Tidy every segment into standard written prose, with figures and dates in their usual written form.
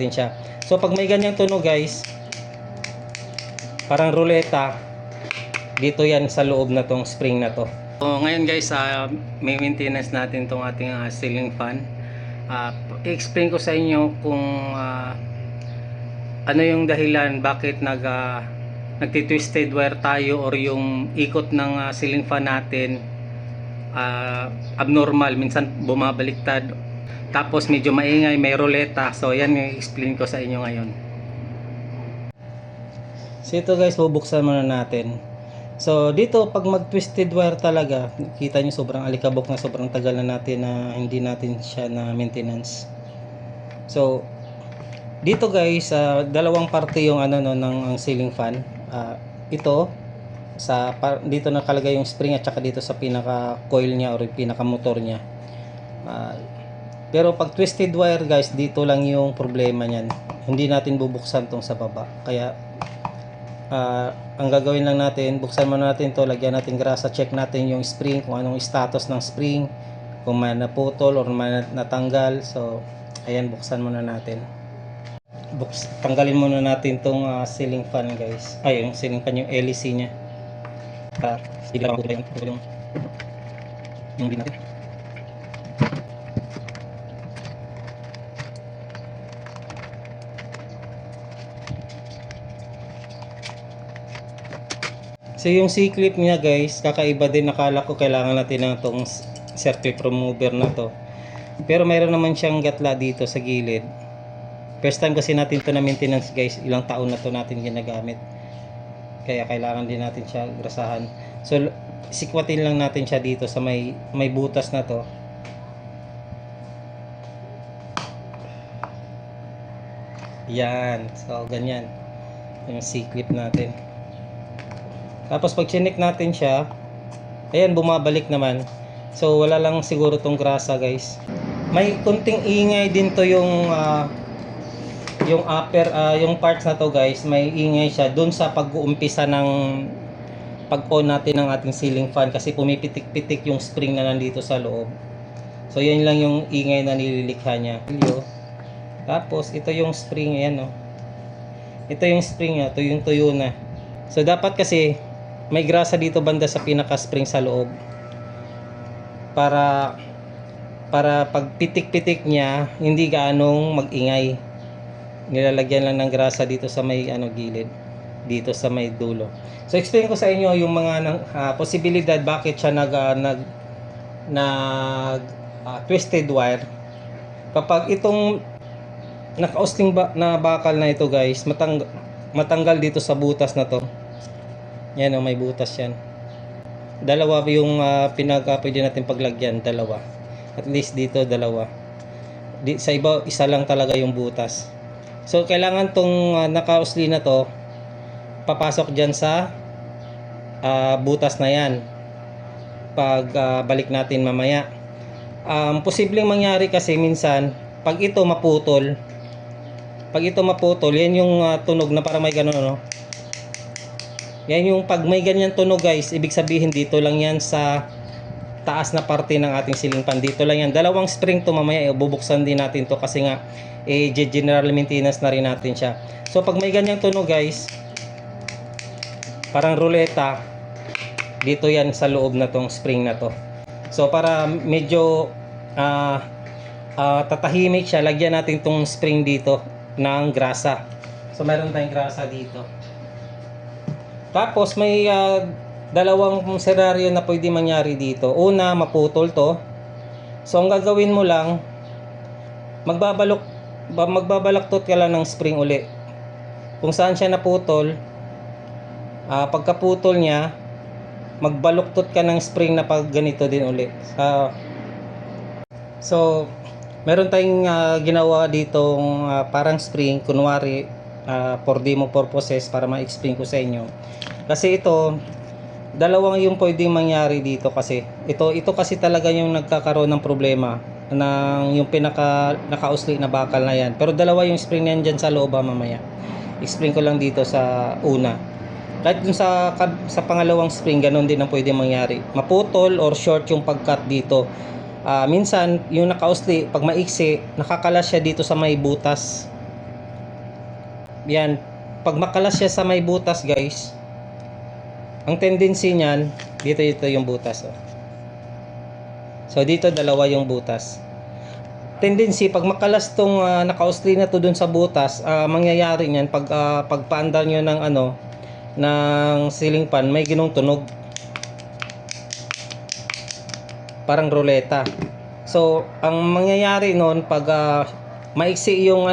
siya. So pag may ganyang tunog guys, parang ruleta, dito yan sa loob na tong spring na to. So ngayon guys, may maintenance natin tong ating ceiling fan. I-explain ko sa inyo kung ano yung dahilan bakit nagti-twisted wire tayo, or yung ikot ng ceiling fan natin abnormal, minsan bumabaliktad, tapos medyo maingay, may ruleta. So yan yung explain ko sa inyo ngayon. So ito guys, bubuksan muna natin. So dito pag mag twisted wire talaga, kita nyo sobrang alikabok na, sobrang tagal na natin na hindi natin siya na maintenance. So dito guys, dalawang parte yung ng ceiling fan. Ito dito nakalagay yung spring, at saka dito sa pinaka coil niya or pinaka motor niya. Pero pag twisted wire guys, dito lang yung problema niyan. Hindi natin bubuksan tong sa baba. Kaya ang gagawin lang natin, buksan muna natin to, lagyan natin grasa, check natin yung spring, kung anong status ng spring, kung may naputol or may natanggal. So ayan, buksan muna natin. Tanggalin muna natin tong ceiling fan guys. Yung ceiling fan, yung LEC nya. Hindi lang yung din natin. So yung C-clip niya guys, kakaiba din. Nakala ko kailangan natin ng tong circuit remover na to, pero mayroon naman siyang gatla dito sa gilid. First time kasi natin to na maintenance guys, ilang taon na to natin ginagamit, kaya kailangan din natin siya grasahan. So sikwatin lang natin siya dito sa may butas na to. Yan, so ganyan yung C-clip natin. Tapos pag chinik natin siya, ayan, bumabalik naman. So wala lang siguro tong grasa guys. May kunting ingay din to yung upper, yung parts na to guys, may ingay siya dun sa pag-uumpisa ng pag-on natin ng ating ceiling fan, kasi pumipitik-pitik yung spring na nandito sa loob. So yan lang yung ingay na nililikha niya. Tapos ito yung spring, ayan, ito yung spring niya, ito yung tuyo na. So dapat kasi may grasa dito banda sa pinaka spring sa loob, para pag pitik-pitik niya hindi gaanong mag-ingay. Nilalagyan lang ng grasa dito sa may gilid, dito sa may dulo. So explain ko sa inyo yung mga posibilidad bakit siya twisted wire. Kapag itong naka-osting na bakal na ito guys, matanggal dito sa butas na to. Yan, may butas yan. Dalawa yung pwede natin paglagyan, dalawa. At least dito dalawa. Sa iba, isa lang talaga yung butas. So kailangan tong naka-usli na to papasok dyan sa butas na yan pag balik natin mamaya. Posibleng mangyari kasi minsan pag ito maputol, yan yung tunog na para may ganun, yan yung pag may ganyan tunog guys, ibig sabihin dito lang yan sa taas na parte ng ating ceiling fan. Dito lang yan. Dalawang spring to, mamaya bubuksan din natin to kasi nga general maintenance na rin natin siya. So pag may ganyang tunog guys, parang ruleta, dito yan sa loob na tong spring na to. So para medyo tatahimik siya, lagyan natin tong spring dito ng grasa. So meron tayong grasa dito. Tapos may dalawang senaryo na pwede mangyari dito. Una, maputol to. So ang gagawin mo lang, magbabalaktot ka lang ng spring uli kung saan siya naputol. Pagkaputol niya, magbaluktot ka ng spring na pag ganito din uli. So meron tayong ginawa ditong parang spring, kunwari for demo purposes, para ma-explain ko sa inyo. Kasi ito, dalawang yung pwedeng mangyari dito. Kasi ito kasi talaga yung nagkakaroon ng problema ng yung naka-usli na bakal na yan. Pero dalawa yung spring na yan dyan sa loob. Mamaya explain ko lang dito sa una. Kahit dun sa pangalawang spring, ganun din ang pwedeng mangyari, maputol or short yung pag-cut dito. Minsan yung naka-usli, pag maiksi, nakakalas siya dito sa may butas yan, pag makalas siya sa may butas guys, ang tendency niyan, dito yung butas. Oh. So dito dalawa yung butas. Tendency pag makalas tong naka-usli na to dun sa butas, mangyayari niyan pag pagpaandar niyo ng ng ceiling fan, may ginong tunog. Parang ruleta. So ang mangyayari noon pag maiksi yung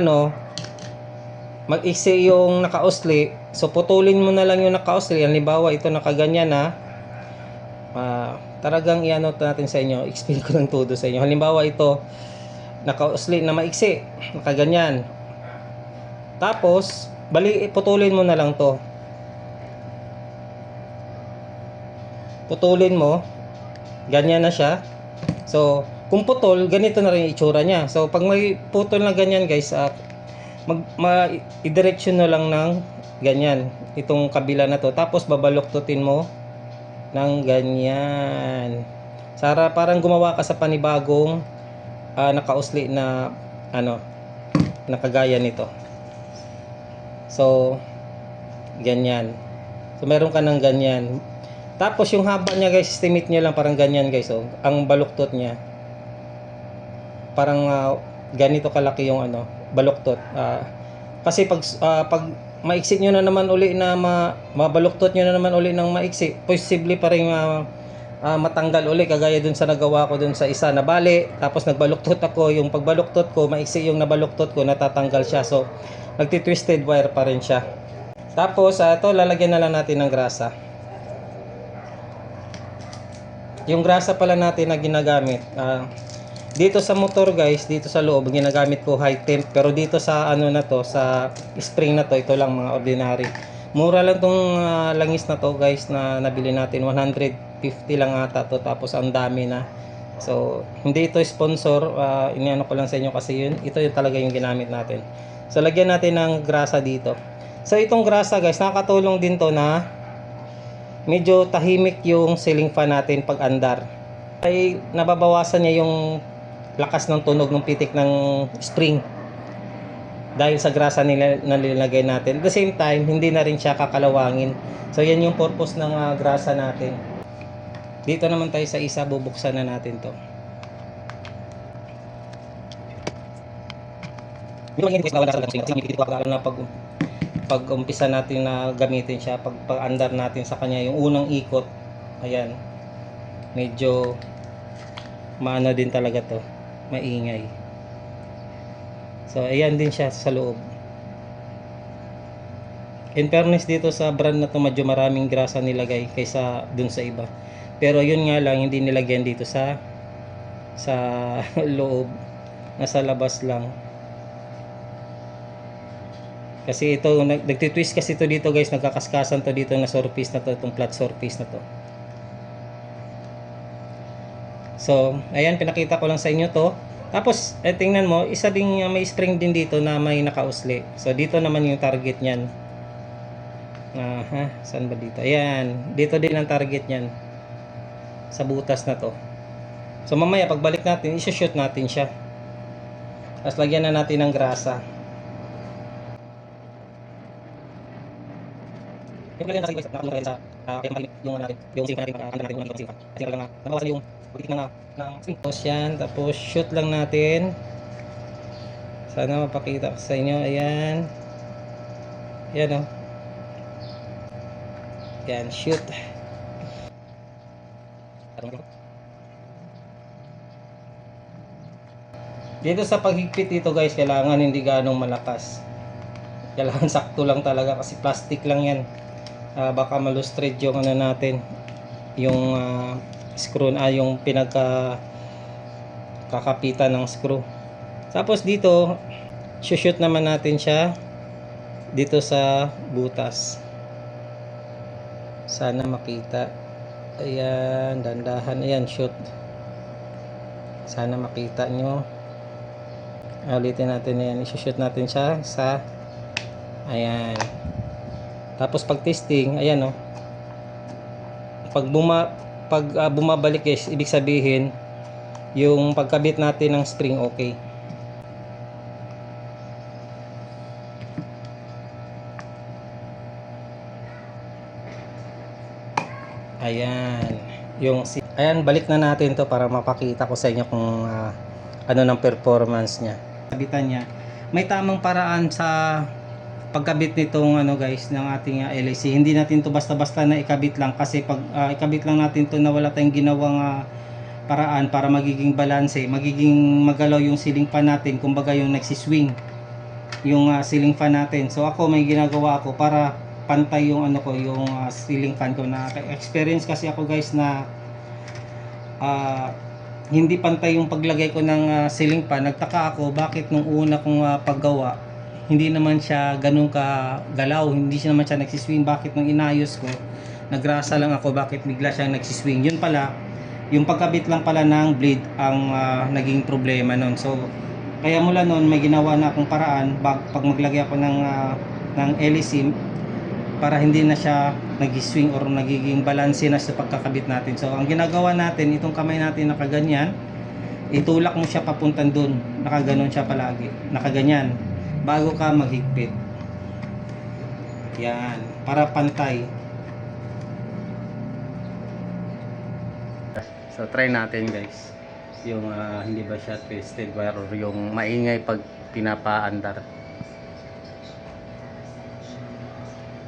mag-iksi yung naka-usli, so putulin mo na lang yung naka-usli. Halimbawa ito nakaganyan na, talagang iano natin sa inyo, explain ko lang todo sa inyo. Halimbawa ito naka-usli na maiksi, nakaganyan. Tapos putulin mo na lang to. Putulin mo, ganyan na siya. So kung putol, ganito na rin itsura niya. So pag may putol na ganyan guys, i-direction na lang ng ganyan itong kabila na to, tapos babaluktutin mo ng ganyan. Parang gumawa ka sa panibagong nakausli na nakagaya nito. So ganyan. So meron ka ng ganyan. Tapos yung haba niya guys, estimate niya lang parang ganyan guys. So ang baluktot niya parang ganito kalaki yung baluktot. Kasi pag maiksi nyo na naman uli na mabaluktot nyo na naman uli ng maiksi, posible pa rin matanggal uli, kagaya dun sa nagawa ko dun sa isa na bali, tapos nagbaluktot ako, yung pagbaluktot ko maiksi yung nabaluktot ko, natatanggal siya. So nagti-twisted wire pa rin siya. Tapos ito lalagyan na lang natin ng grasa. Yung grasa pala natin na ginagamit, dito sa motor guys, dito sa loob ginagamit ko high temp, pero dito sa na to, sa spring na to, ito lang mga ordinary. Mura lang tong langis na to guys na nabili natin, 150 lang ata to, tapos ang dami na. So hindi ito sponsor, iniano ko lang sa inyo kasi ito yung talaga yung ginamit natin. So lagyan natin ng grasa dito. So itong grasa guys, nakakatulong din to na medyo tahimik yung ceiling fan natin pag andar. Ay nababawasan niya yung lakas ng tunog ng pitik ng spring dahil sa grasa na nilagay natin. At the same time, hindi na rin siya kakalawangin. So yan yung purpose ng grasa natin. Dito naman tayo sa isa, bubuksan na natin to. Hindi ko na pag umpisa natin na gamitin siya, pag andar natin sa kanya yung unang ikot, ayan, medyo maano din talaga to, maingay. So ayan din siya sa loob. In fairness dito sa brand na to, medyo maraming grasa nilagay kaysa dun sa iba, pero yun nga lang, hindi nilagyan dito sa loob, nasa labas lang. Kasi ito, nagtitwist kasi ito dito guys, nagkakaskasan to dito na surface na to, itong flat surface na to. So, ayan, pinakita ko lang sa inyo to. Tapos, tingnan mo, isa ding may spring din dito na may nakausli. So, dito naman yung target niyan. Saan ba dito? Ayan, dito din ang target niyan. Sa butas na to. So, mamaya, pagbalik natin, isushoot natin siya. Tapos, lagyan na natin ng grasa. Yung kailangan kasi nakakulong sa kaya malimit yung natin, yung sink natin, makakanda natin yung sink. Kasi lang nabawasan yung putik ng sink. Tapos yan, tapos shoot lang natin. Sana mapakita ko sa inyo. Ayan. Ayan o. Ayan, shoot. Dito sa paghigpit dito guys, kailangan hindi ganong malakas. Kailangan sakto lang talaga kasi plastic lang yan. Baka malustrate yung natin, yung screw, yung kakapitan ng screw. Tapos dito shoot naman natin siya dito sa butas. Sana makita. Ayan, dandahan. Ayan, shoot. Sana makita nyo. Ulitin natin yan, i-shoot natin siya sa ayan. Tapos pag testing, ayan pag bumabalik guys, ibig sabihin yung pagkabit natin ng spring okay. Ayan. Ayan, balik na natin to para mapakita ko sa inyo kung ano ng performance niya. Kabitan niya. May tamang paraan sa pagkabit nitong ano guys ng ating LAC. Hindi natin to basta-basta na ikabit lang kasi pag ikabit lang natin to na wala tayong ginawang paraan para magiging balanse, magiging magalaw yung ceiling fan natin, kumbaga yung nagsiswing yung ceiling fan natin. So ako may ginagawa ako para pantay yung ano ko, yung ceiling fan ko. Na experience kasi ako guys na hindi pantay yung paglagay ko ng ceiling fan. Nagtaka ako bakit nung una kong paggawa hindi naman siya ganun ka galaw, hindi siya naman siya nagsiswing. Bakit nung inayos ko nagrasa lang ako bakit bigla siyang nagsiswing. Yun pala yung pagkabit lang pala ng blade ang naging problema nun. So kaya mula noon may ginawa na akong paraan pag maglagay ako ng LEC para hindi na siya nag-swing or nagiging balanse na sa pagkakabit natin. So ang ginagawa natin, itong kamay natin nakaganyan, itulak mo siya papuntan dun, nakaganon siya palagi, nakaganyan bago ka maghigpit. Yan, para pantay. So try natin guys yung hindi ba siya twisted wire or yung maingay pag pinapaandar.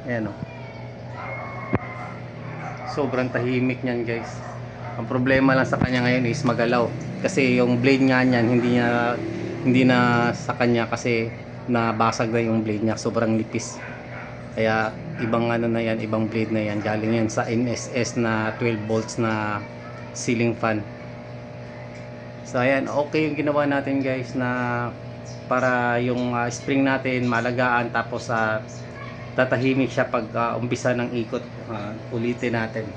Ayan o. Sobrang tahimik niyan guys. Ang problema lang sa kanya ngayon is magalaw. Kasi yung blade nga niyan hindi na sa kanya kasi nabasag na yung blade niya. Sobrang nipis. Kaya ibang ano na yan, ibang blade na yan. Galing yan sa NSS na 12 volts na ceiling fan. So ayan, okay yung ginawa natin guys na para yung spring natin malagaan, tapos tatahimik siya pag umpisa ng ikot. Ulitin natin.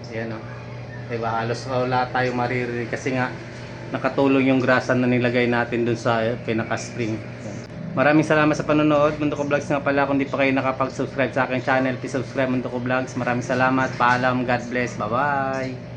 Ayan o. Diba, halos wala tayong maririnig kasi nga nakatulong yung grasa na nilagay natin dun sa pinaka-spring. Maraming salamat sa panonood. Mundo Ko Vlogs nga pala. Kung di pa kayo nakapag-subscribe sa aking channel, please subscribe Mundo Ko Vlogs. Maraming salamat. Paalam. God bless. Bye-bye.